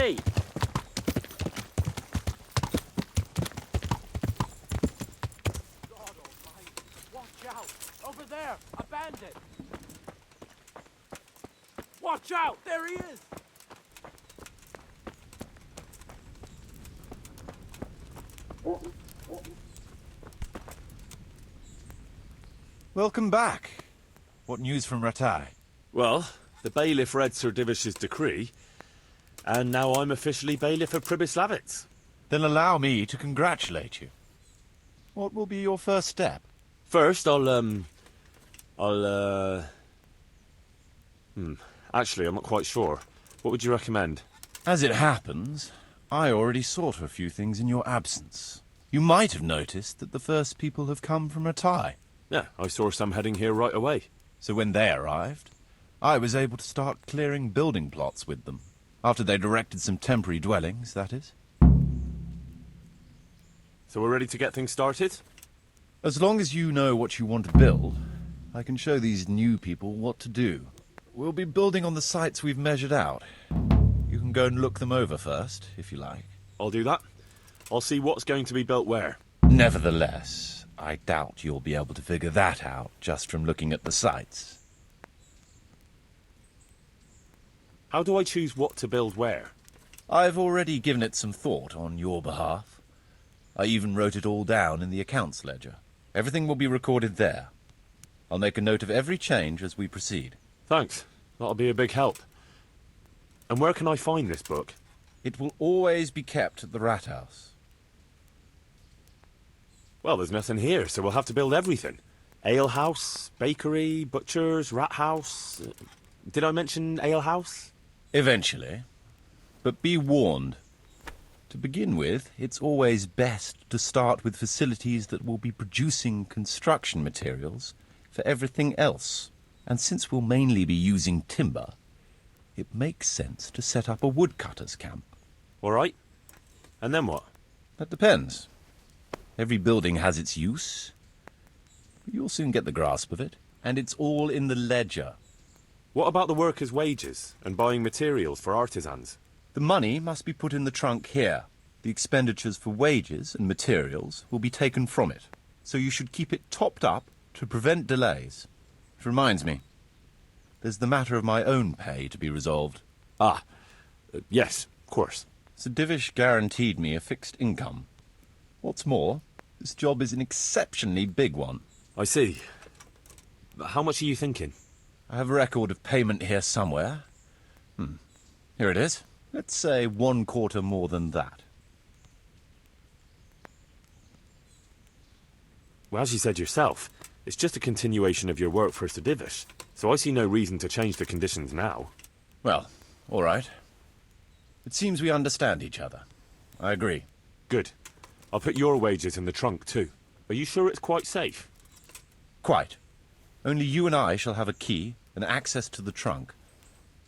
me! God almighty, watch out! Over there, a bandit! Watch out! There he is! Welcome back. What news from Ratai? Well, the bailiff read Sir Divish's decree, and now I'm officially bailiff of Pribyslavitz. Then allow me to congratulate you. What will be your first step? First, actually, I'm not quite sure. What would you recommend? As it happens, I already saw to a few things in your absence. You might have noticed that the first people have come from Ratai. Yeah, I saw some heading here right away. So when they arrived, I was able to start clearing building plots with them. After they'd erected some temporary dwellings, that is. So we're ready to get things started? As long as you know what you want to build, I can show these new people what to do. We'll be building on the sites we've measured out. You can go and look them over first, if you like. I'll do that. I'll see what's going to be built where. Nevertheless, I doubt you'll be able to figure that out just from looking at the sites. How do I choose what to build where? I've already given it some thought on your behalf. I even wrote it all down in the accounts ledger. Everything will be recorded there. I'll make a note of every change as we proceed. Thanks. That'll be a big help. And where can I find this book? It will always be kept at the rat house. Well, there's nothing here, so we'll have to build everything. Ale house, bakery, butchers, rat house. Did I mention ale house? Eventually. But be warned. To begin with, it's always best to start with facilities that will be producing construction materials for everything else. And since we'll mainly be using timber, it makes sense to set up a woodcutter's camp. All right. And then what? That depends. Every building has its use. But you'll soon get the grasp of it. And it's all in the ledger. What about the workers' wages and buying materials for artisans? The money must be put in the trunk here. The expenditures for wages and materials will be taken from it. So you should keep it topped up to prevent delays. Which reminds me, there's the matter of my own pay to be resolved. Yes, of course. Sir Divish guaranteed me a fixed income. What's more, this job is an exceptionally big one. I see. How much are you thinking? I have a record of payment here somewhere. Here it is. Let's say 1/4 more than that. Well, as you said yourself, it's just a continuation of your work for Sir Divish, so I see no reason to change the conditions now. Well, all right. It seems we understand each other. I agree. Good. I'll put your wages in the trunk too. Are you sure it's quite safe? Quite. Only you and I shall have a key and access to the trunk.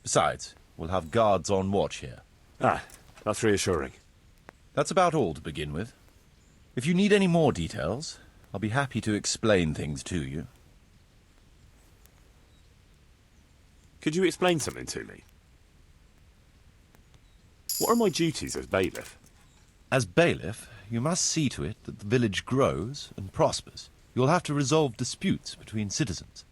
Besides, we'll have guards on watch here. That's reassuring. That's about all to begin with. If you need any more details, I'll be happy to explain things to you. Could you explain something to me? What are my duties as bailiff? As bailiff, you must see to it that the village grows and prospers. You'll have to resolve disputes between citizens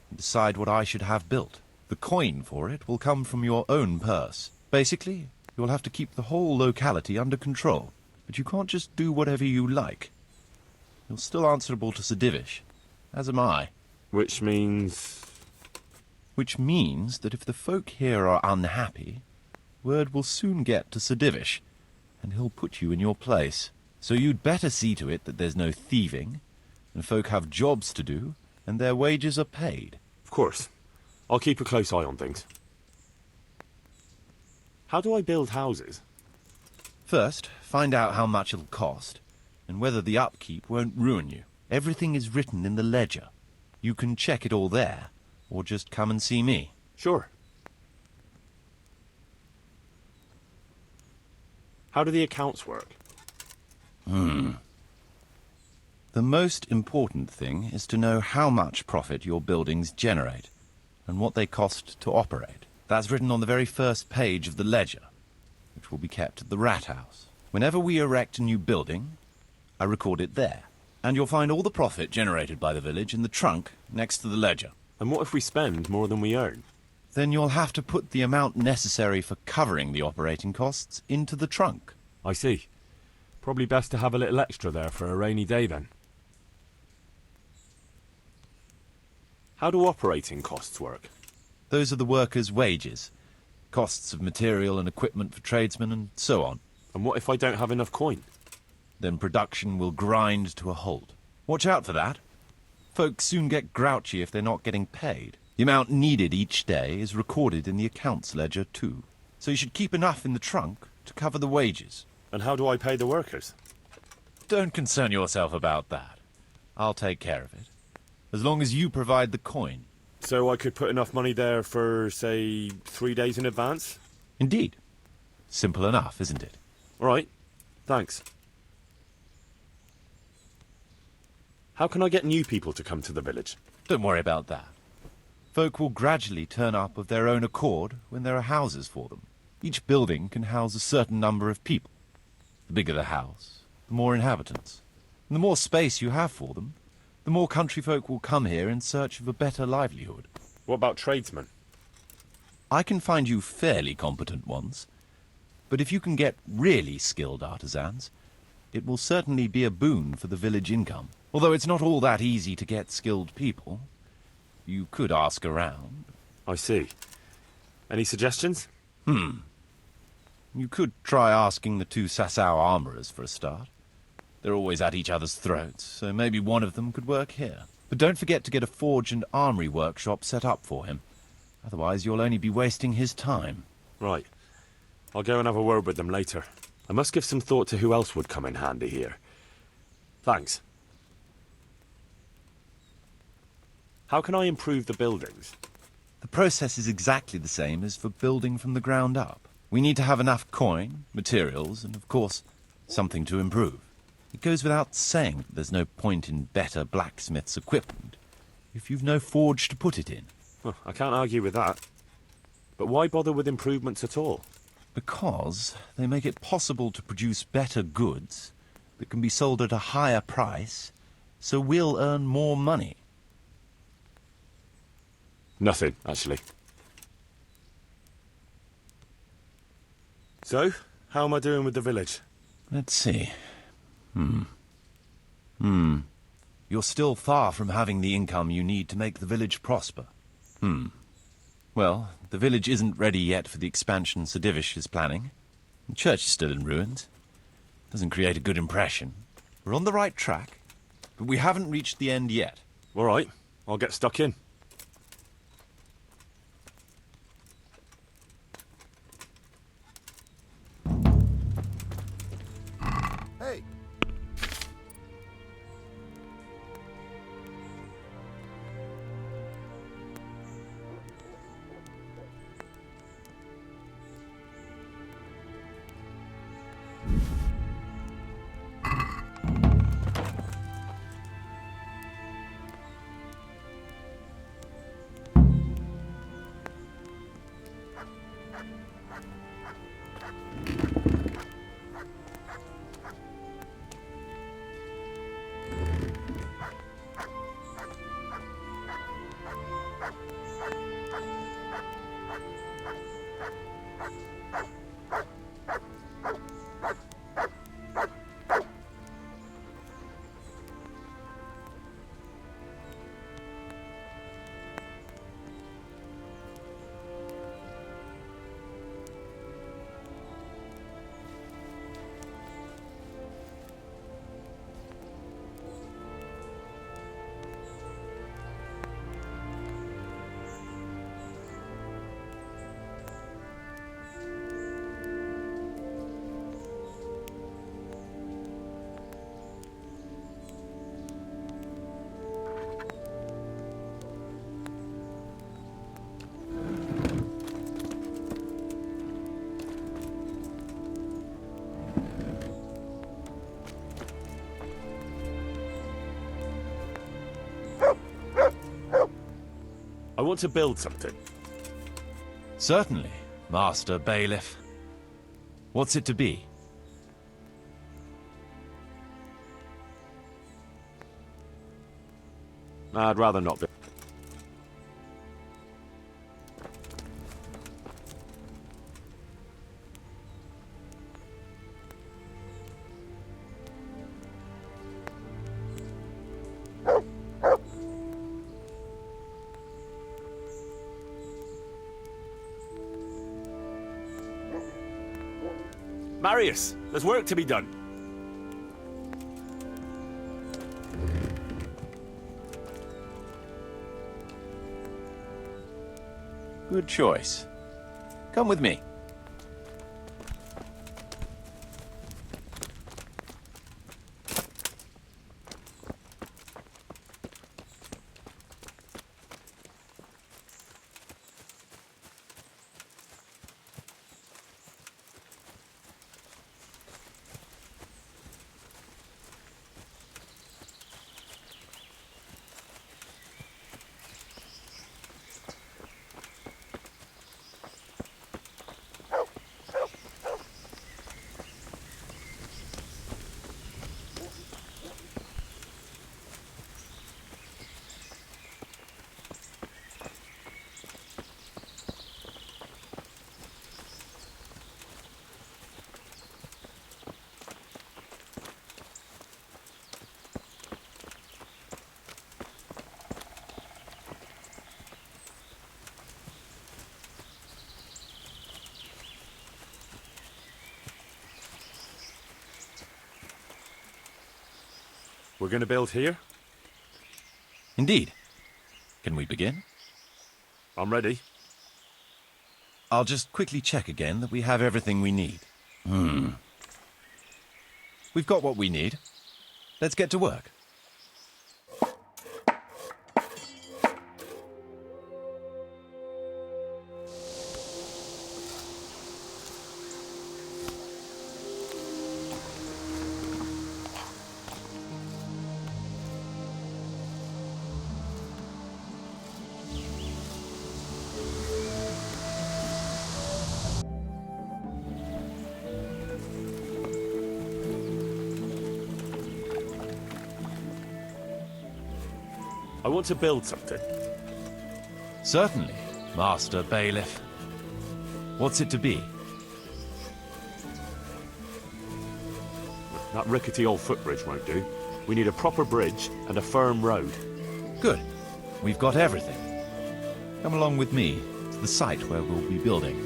and decide what I should have built. The coin for it will come from your own purse. Basically, you'll have to keep the whole locality under control. But you can't just do whatever you like. You're still answerable to Sir Divish, as am I. Which means... Which means that if the folk here are unhappy, word will soon get to Sir Divish, and he'll put you in your place. So you'd better see to it that there's no thieving, and folk have jobs to do, and their wages are paid. Of course. I'll keep a close eye on things. How do I build houses? First, find out how much it'll cost, and whether the upkeep won't ruin you. Everything is written in the ledger. You can check it all there, or just come and see me. Sure. How do the accounts work? The most important thing is to know how much profit your buildings generate, and what they cost to operate. That's written on the very first page of the ledger. which will be kept at the Rat House. Whenever we erect a new building, I record it there. And you'll find all the profit generated by the village in the trunk next to the ledger. And what if we spend more than we earn? Then you'll have to put the amount necessary for covering the operating costs into the trunk. I see. Probably best to have a little extra there for a rainy day then. How do operating costs work? Those are the workers' wages, costs of material and equipment for tradesmen, and so on. And what if I don't have enough coin? Then production will grind to a halt. Watch out for that. Folks soon get grouchy if they're not getting paid. The amount needed each day is recorded in the accounts ledger too. So you should keep enough in the trunk to cover the wages. And how do I pay the workers? Don't concern yourself about that. I'll take care of it. As long as you provide the coin. So I could put enough money there for, say, 3 days in advance? Indeed. Simple enough, isn't it? All right. Thanks. How can I get new people to come to the village? Don't worry about that. Folk will gradually turn up of their own accord when there are houses for them. Each building can house a certain number of people. The bigger the house, the more inhabitants. And the more space you have for them, the more country folk will come here in search of a better livelihood. What about tradesmen? I can find you fairly competent ones, but if you can get really skilled artisans, it will certainly be a boon for the village income. Although it's not all that easy to get skilled people. You could ask around. I see. Any suggestions? You could try asking the 2 Sasau armourers for a start. They're always at each other's throats, so maybe one of them could work here. But don't forget to get a forge and armoury workshop set up for him. Otherwise you'll only be wasting his time. Right. I'll go and have a word with them later. I must give some thought to who else would come in handy here. Thanks. How can I improve the buildings? The process is exactly the same as for building from the ground up. We need to have enough coin, materials, and of course, something to improve. It goes without saying that there's no point in better blacksmith's equipment if you've no forge to put it in. Well, I can't argue with that. But why bother with improvements at all? Because they make it possible to produce better goods that can be sold at a higher price, so we'll earn more money. Nothing, actually. So, how am I doing with the village? Let's see. You're still far from having the income you need to make the village prosper. Well, the village isn't ready yet for the expansion Sir Divish is planning. The church is still in ruins. Doesn't create a good impression. We're on the right track, but we haven't reached the end yet. All right, I'll get stuck in. Hey! I want to build something. Certainly, Master Bailiff. What's it to be? I'd rather not be. Marius, there's work to be done. Good choice. Come with me. We're going to build here? Indeed. Can we begin? I'm ready. I'll just quickly check again that we have everything we need. We've got what we need. Let's get to work. I want to build something. Certainly, Master Bailiff. What's it to be? That rickety old footbridge won't do. We need a proper bridge and a firm road. Good. We've got everything. Come along with me to the site where we'll be building.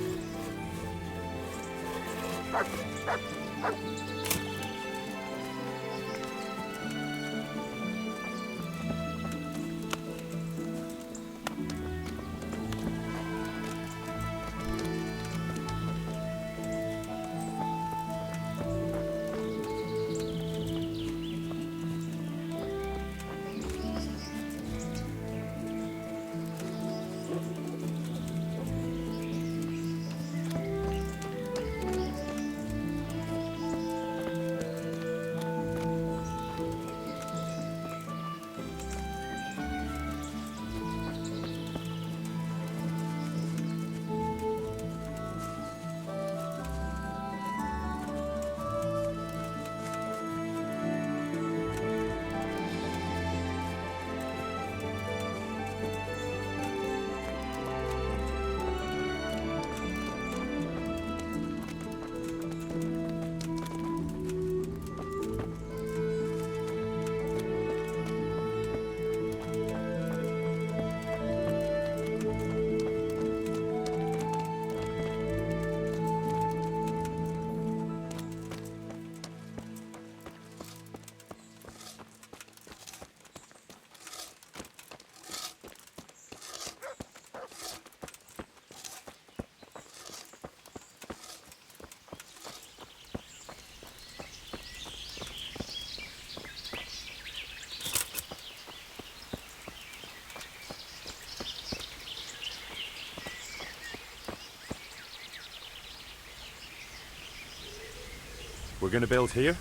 We're going to build here?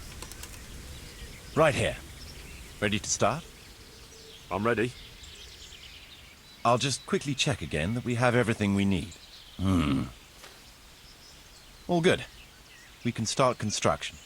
Right here. Ready to start? I'm ready. I'll just quickly check again that we have everything we need. All good. we can start construction.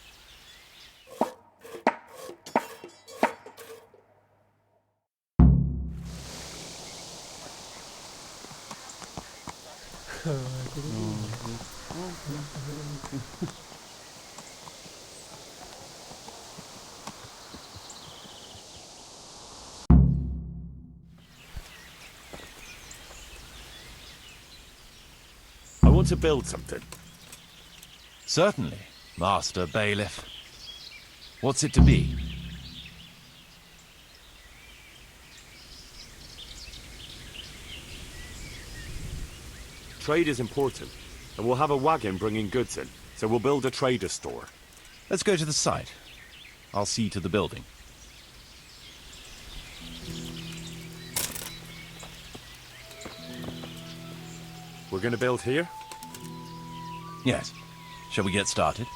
I want to build something. Certainly, Master Bailiff. What's it to be? Trade is important, and we'll have a wagon bringing goods in, so we'll build a trader store. Let's go to the site. I'll see to the building. We're gonna build here? Yes. Shall we get started?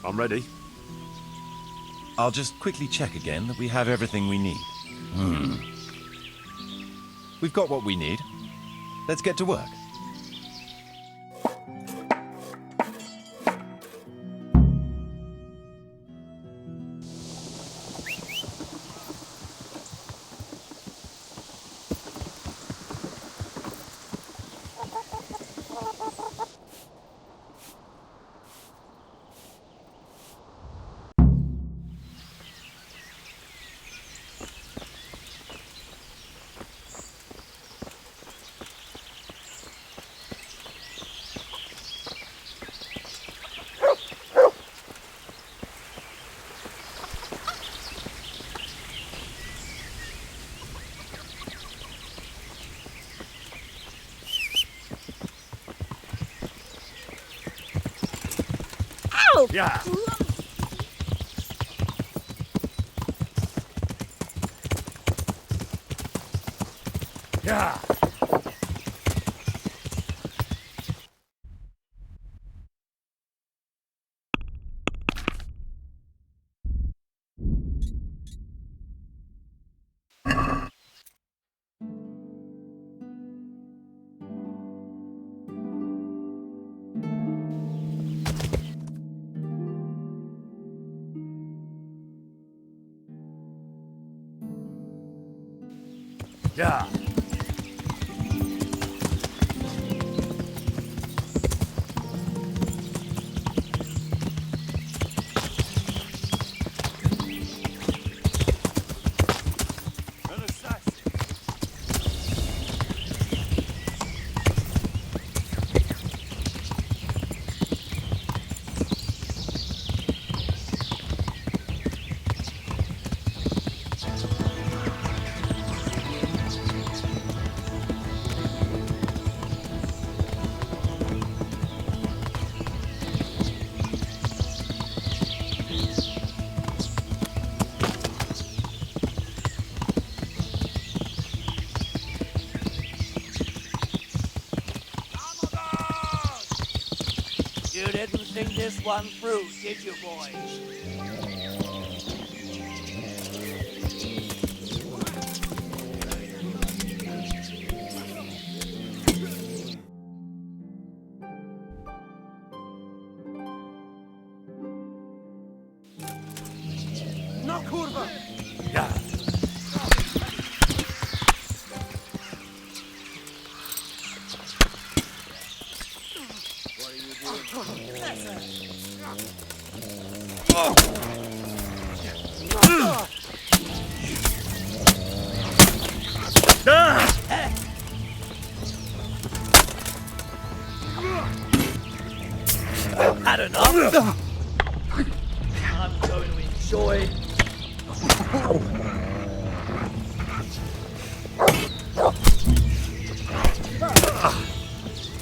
I'm ready. I'll just quickly check again that we have everything we need. We've got what we need. Let's get to work. Yeah! Yeah! Yeah! An assassin! You didn't think this one through, did you, boys? No, kurwa! Yeah! Had enough? I'm going to enjoy.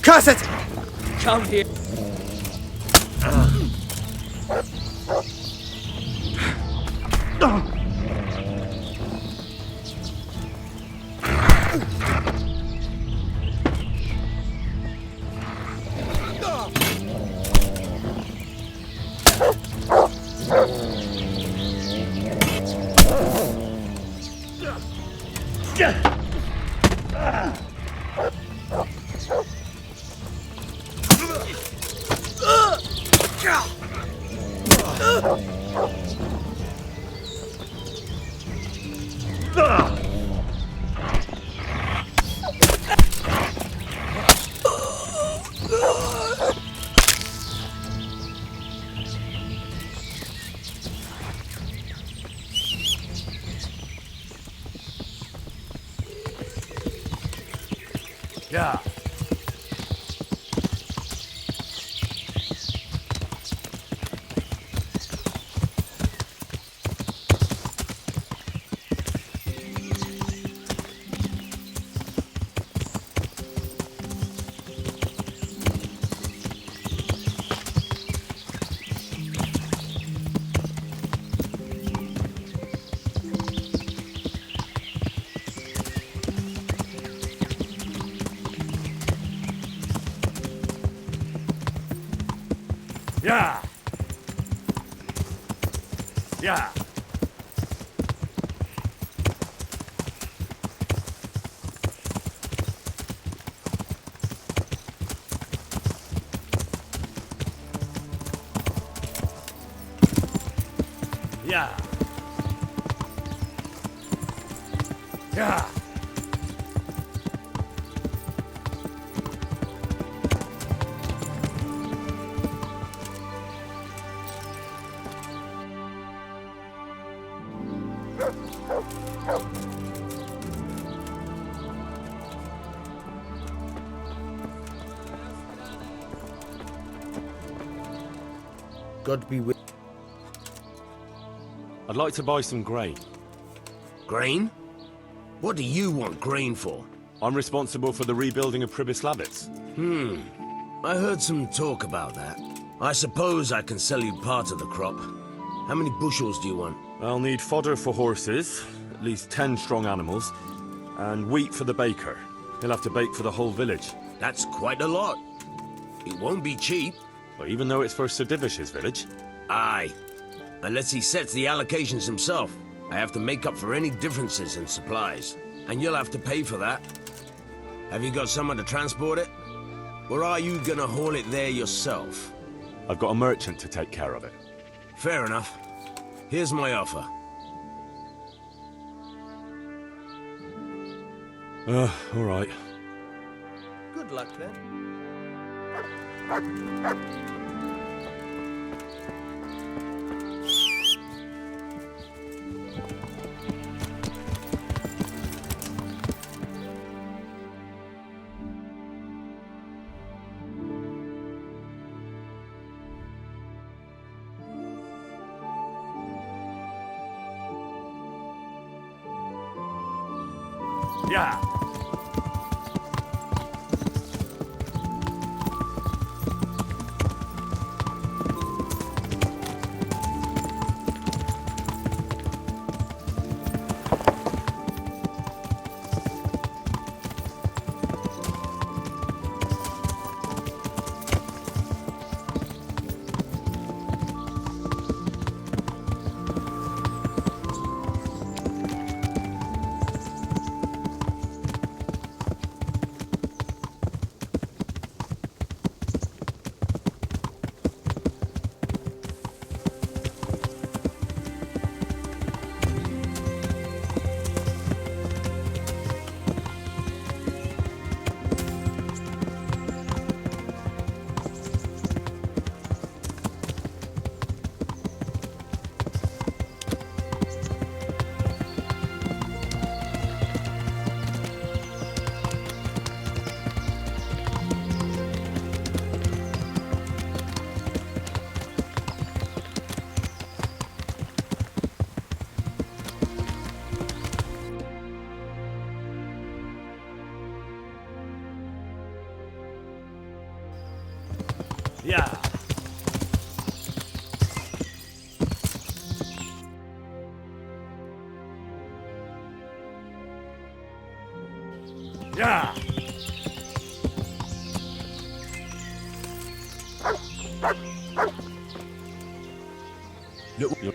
Curse it! Come here. Yeah. Yeah. Yeah. Yeah. Yeah. God be with... I'd like to buy some grain. Grain? What do you want grain for? I'm responsible for the rebuilding of Pribyslavitz. I heard some talk about that. I suppose I can sell you part of the crop. How many bushels do you want? I'll need fodder for horses, at least 10 strong animals, and wheat for the baker. He'll have to bake for the whole village. That's quite a lot. It won't be cheap. But even though it's for Sir Divish's village. Aye. Unless he sets the allocations himself. I have to make up for any differences in supplies. And you'll have to pay for that. Have you got someone to transport it? Or are you gonna haul it there yourself? I've got a merchant to take care of it. Fair enough. Here's my offer. All right. Good luck then. Yeah. Yeah. Yeah. Yep.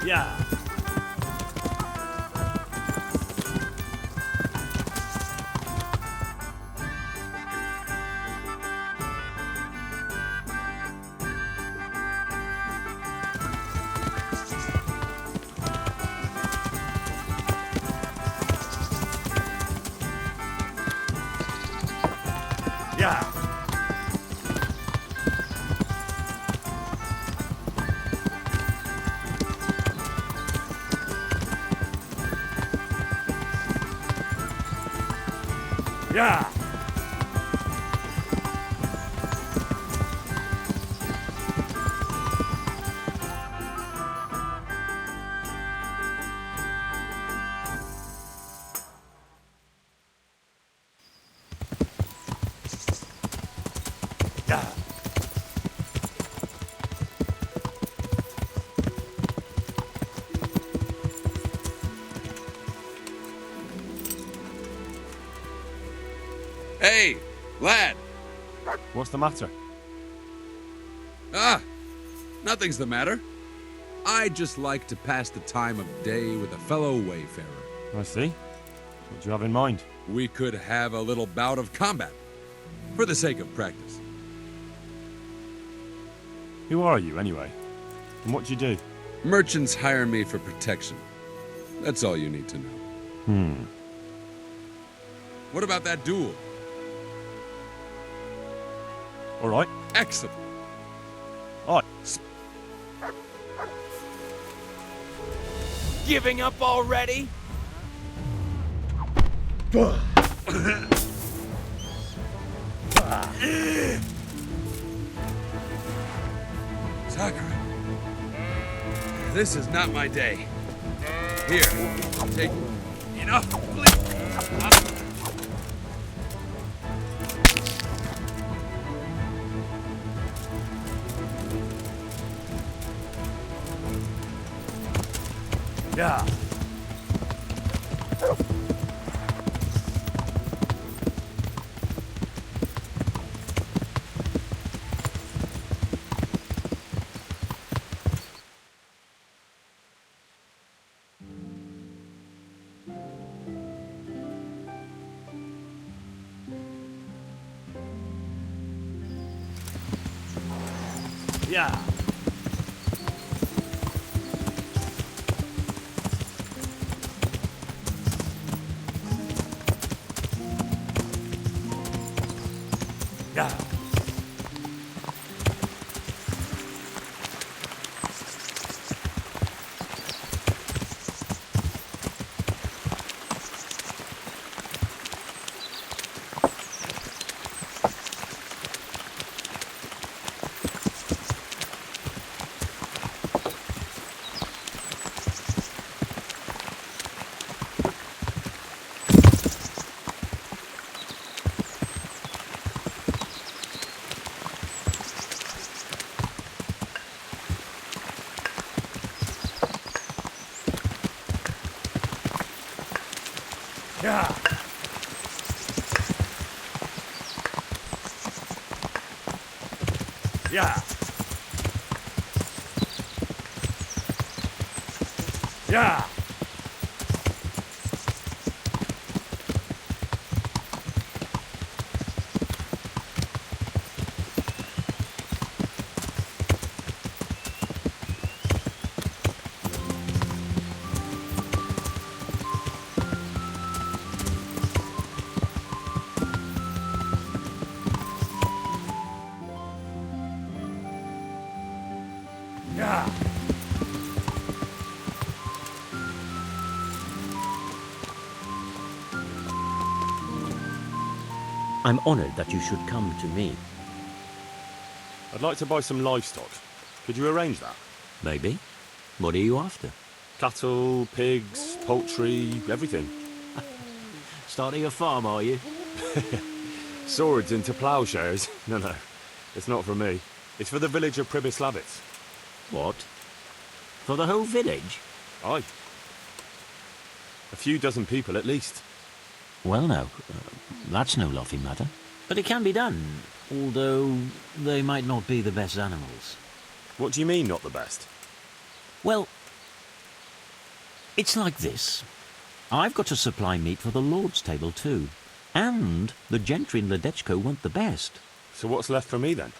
Yeah. Yeah. Yeah. Yeah. Hey, lad! What's the matter? Ah, nothing's the matter. I'd just like to pass the time of day with a fellow wayfarer. I see. What do you have in mind? We could have a little bout of combat, for the sake of practice. Who are you, anyway? And what do you do? Merchants hire me for protection. That's all you need to know. What about that duel? All right. Excellent. All right. Giving up already? Sakura. This is not my day. Here, take enough, please. Yeah. Yeah. Yeah. Yeah. Yeah. Yeah. Yeah. I'm honored that you should come to me. I'd like to buy some livestock. Could you arrange that? Maybe. What are you after? Cattle, pigs, poultry, everything. Starting a farm, are you? Swords into plowshares? No. It's not for me. It's for the village of Pribyslavitz. What? For the whole village? Aye. A few dozen people at least. Well, no. That's no laughing matter. But it can be done, although they might not be the best animals. What do you mean, not the best? Well, It's like this. I've got to supply meat for the Lord's table too. And the gentry in Ledechko want the best. So what's left for me then?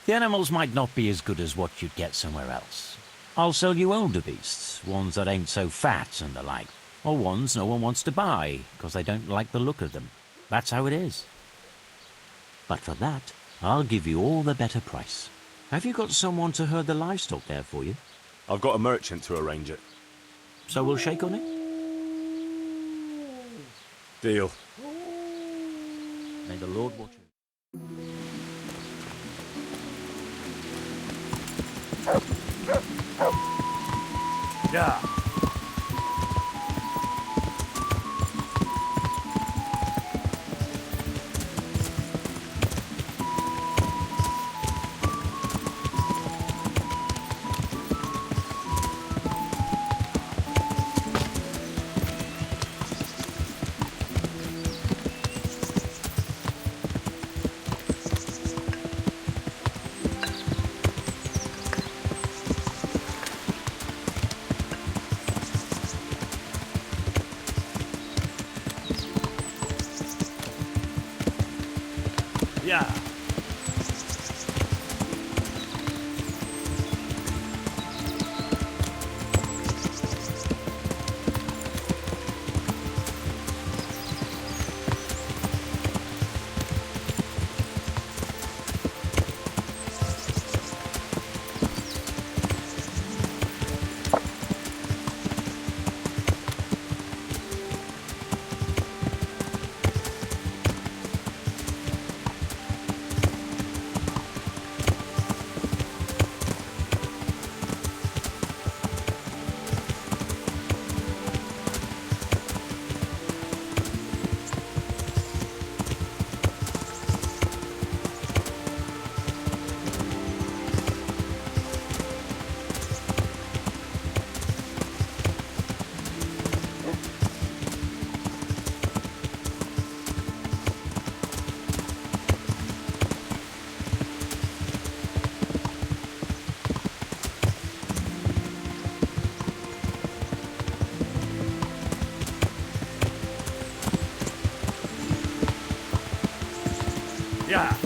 The animals might not be as good as what you'd get somewhere else. I'll sell you older beasts, ones that ain't so fat and the like. Or ones no one wants to buy, because they don't like the look of them. That's how it is. But for that, I'll give you all the better price. Have you got someone to herd the livestock there for you? I've got a merchant to arrange it. So we'll shake on it? Deal. May the Lord watch you. Yeah. Yeah. Yeah.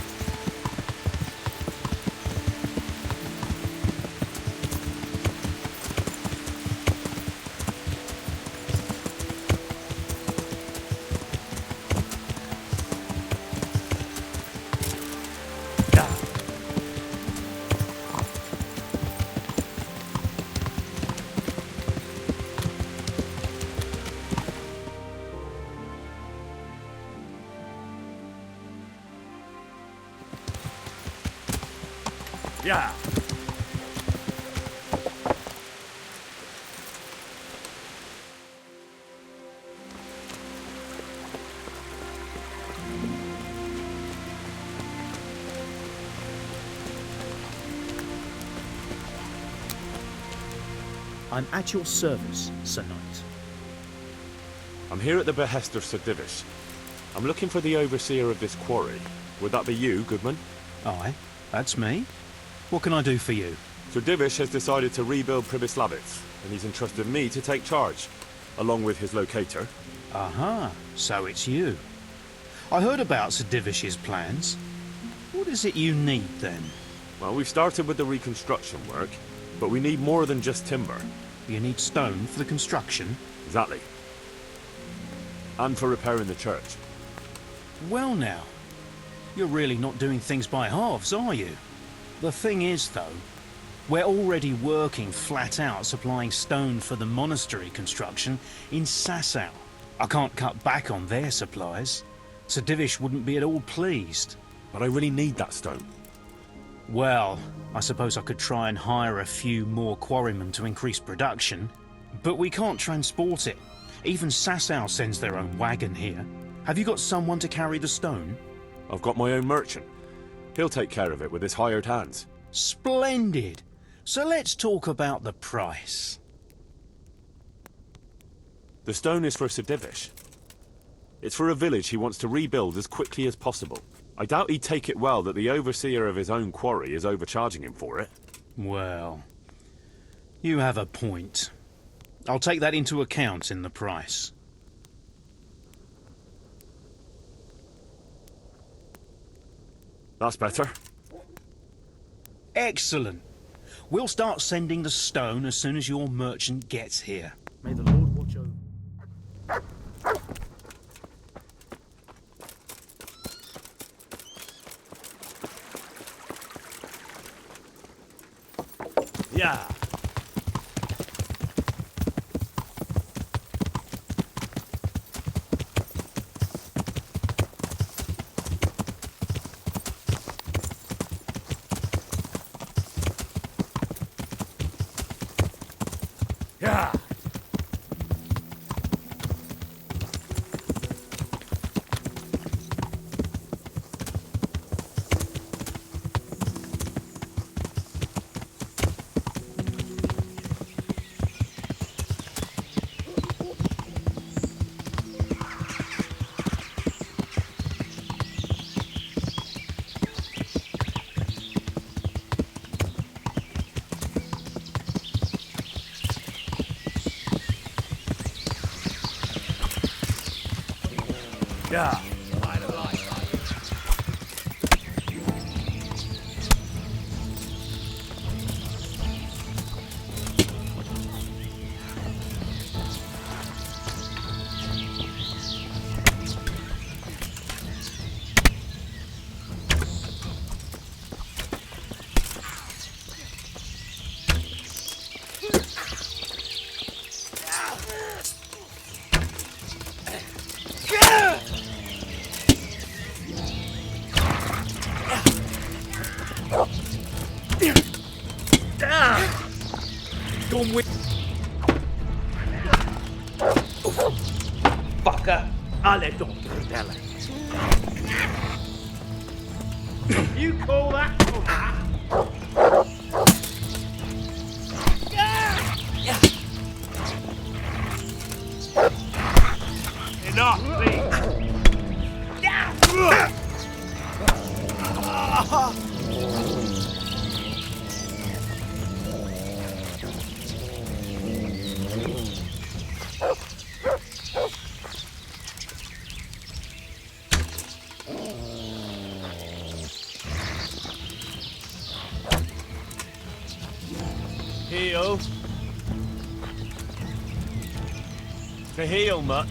Yeah. I'm at your service, Sir Knight. I'm here at the behest of Sir Divish. I'm looking for the overseer of this quarry. Would that be you, Goodman? Aye, that's me. What can I do for you? Sir Divish has decided to rebuild Pribyslavitz, and he's entrusted me to take charge, along with his locator. Aha, so it's you. I heard about Sir Divish's plans. What is it you need, then? Well, we've started with the reconstruction work, but we need more than just timber. You need stone for the construction? Exactly. And for repairing the church. Well now, you're really not doing things by halves, are you? The thing is, though, we're already working flat out supplying stone for the monastery construction in Sasau. I can't cut back on their supplies. Sir Divish wouldn't be at all pleased. But I really need that stone. Well, I suppose I could try and hire a few more quarrymen to increase production, but we can't transport it. Even Sasau sends their own wagon here. Have you got someone to carry the stone? I've got my own merchant. He'll take care of it with his hired hands. Splendid! So let's talk about the price. The stone is for Sir Divish. It's for a village he wants to rebuild as quickly as possible. I doubt he'd take it well that the overseer of his own quarry is overcharging him for it. Well, you have a point. I'll take that into account in the price. That's better. Excellent. We'll start sending the stone as soon as your merchant gets here. May the Lord watch over. Yeah. Yeah. Yeah. Gone with. Fucker. Alle dotter. You call that enough, Heal. To heal, mutt.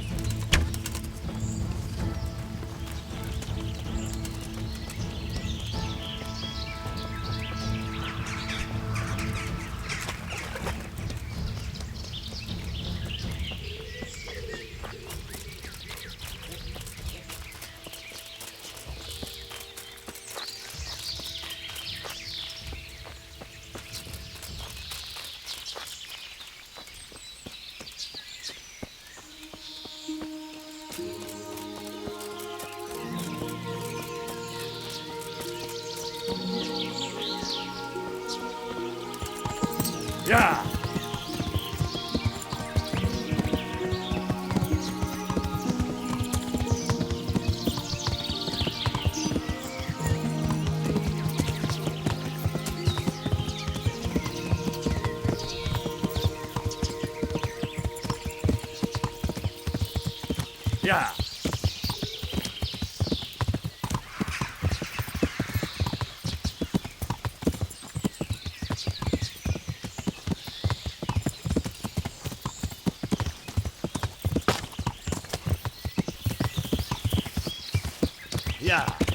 Yeah. Yeah. Yeah.